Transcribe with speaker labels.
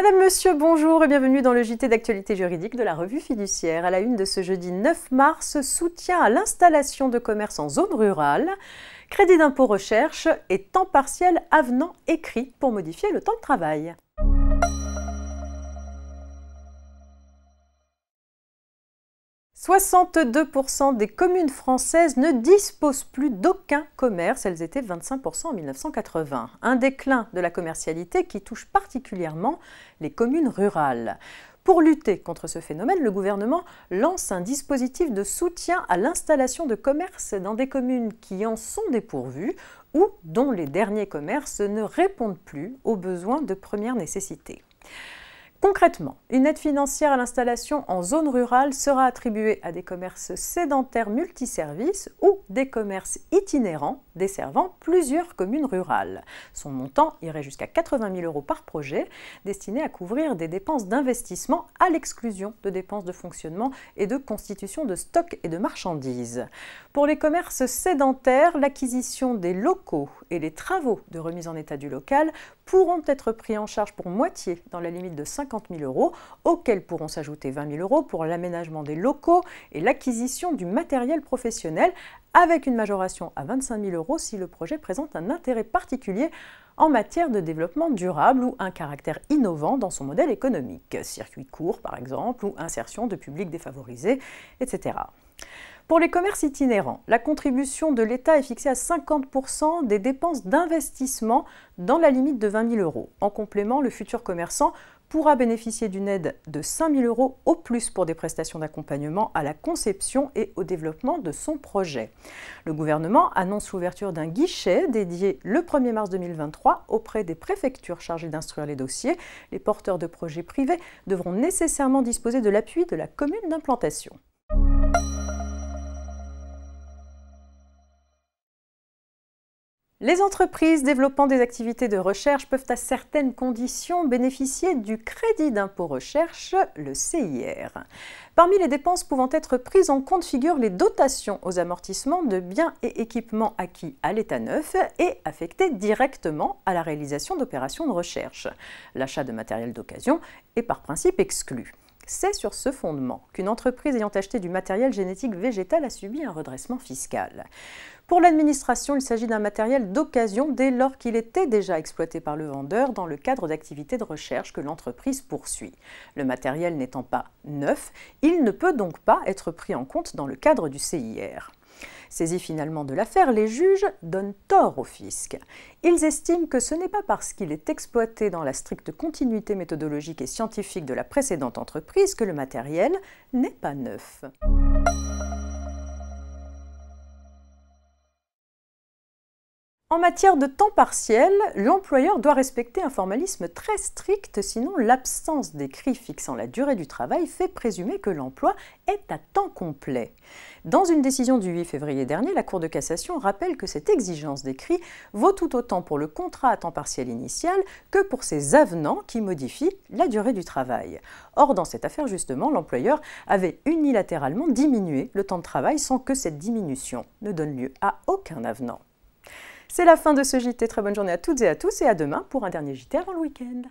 Speaker 1: Madame, Monsieur, bonjour et bienvenue dans le JT d'actualité juridique de la revue Fiduciaire. À la une de ce jeudi 9 mars, soutien à l'installation de commerce en zone rurale, crédit d'impôt recherche et temps partiel avenant écrit pour modifier le temps de travail. « 62% des communes françaises ne disposent plus d'aucun commerce, elles étaient 25% en 1980. Un déclin de la commercialité qui touche particulièrement les communes rurales. Pour lutter contre ce phénomène, le gouvernement lance un dispositif de soutien à l'installation de commerces dans des communes qui en sont dépourvues ou dont les derniers commerces ne répondent plus aux besoins de première nécessité. Concrètement, une aide financière à l'installation en zone rurale sera attribuée à des commerces sédentaires multiservices ou des commerces itinérants desservant plusieurs communes rurales. Son montant irait jusqu'à 80 000 € par projet, destiné à couvrir des dépenses d'investissement à l'exclusion de dépenses de fonctionnement et de constitution de stocks et de marchandises. Pour les commerces sédentaires, l'acquisition des locaux et les travaux de remise en état du local pourront être pris en charge pour moitié dans la limite de 50 000 €, auxquels pourront s'ajouter 20 000 € pour l'aménagement des locaux et l'acquisition du matériel professionnel, avec une majoration à 25 000 € si le projet présente un intérêt particulier en matière de développement durable ou un caractère innovant dans son modèle économique, circuit court par exemple, ou insertion de publics défavorisés, etc. Pour les commerces itinérants, la contribution de l'État est fixée à 50% des dépenses d'investissement dans la limite de 20 000 €. En complément, le futur commerçant pourra bénéficier d'une aide de 5 000 € au plus pour des prestations d'accompagnement à la conception et au développement de son projet. Le gouvernement annonce l'ouverture d'un guichet dédié le 1er mars 2023 auprès des préfectures chargées d'instruire les dossiers. Les porteurs de projets privés devront nécessairement disposer de l'appui de la commune d'implantation. Les entreprises développant des activités de recherche peuvent à certaines conditions bénéficier du crédit d'impôt recherche, le CIR. Parmi les dépenses pouvant être prises en compte figurent les dotations aux amortissements de biens et équipements acquis à l'état neuf et affectés directement à la réalisation d'opérations de recherche. L'achat de matériel d'occasion est par principe exclu. C'est sur ce fondement qu'une entreprise ayant acheté du matériel génétique végétal a subi un redressement fiscal. Pour l'administration, il s'agit d'un matériel d'occasion dès lors qu'il était déjà exploité par le vendeur dans le cadre d'activités de recherche que l'entreprise poursuit. Le matériel n'étant pas neuf, il ne peut donc pas être pris en compte dans le cadre du CIR. Saisis finalement de l'affaire, les juges donnent tort au fisc. Ils estiment que ce n'est pas parce qu'il est exploité dans la stricte continuité méthodologique et scientifique de la précédente entreprise que le matériel n'est pas neuf. En matière de temps partiel, l'employeur doit respecter un formalisme très strict, sinon l'absence d'écrit fixant la durée du travail fait présumer que l'emploi est à temps complet. Dans une décision du 8 février dernier, la Cour de cassation rappelle que cette exigence d'écrit vaut tout autant pour le contrat à temps partiel initial que pour ses avenants qui modifient la durée du travail. Or, dans cette affaire, justement, l'employeur avait unilatéralement diminué le temps de travail sans que cette diminution ne donne lieu à aucun avenant. C'est la fin de ce JT. Très bonne journée à toutes et à tous et à demain pour un dernier JT avant le week-end.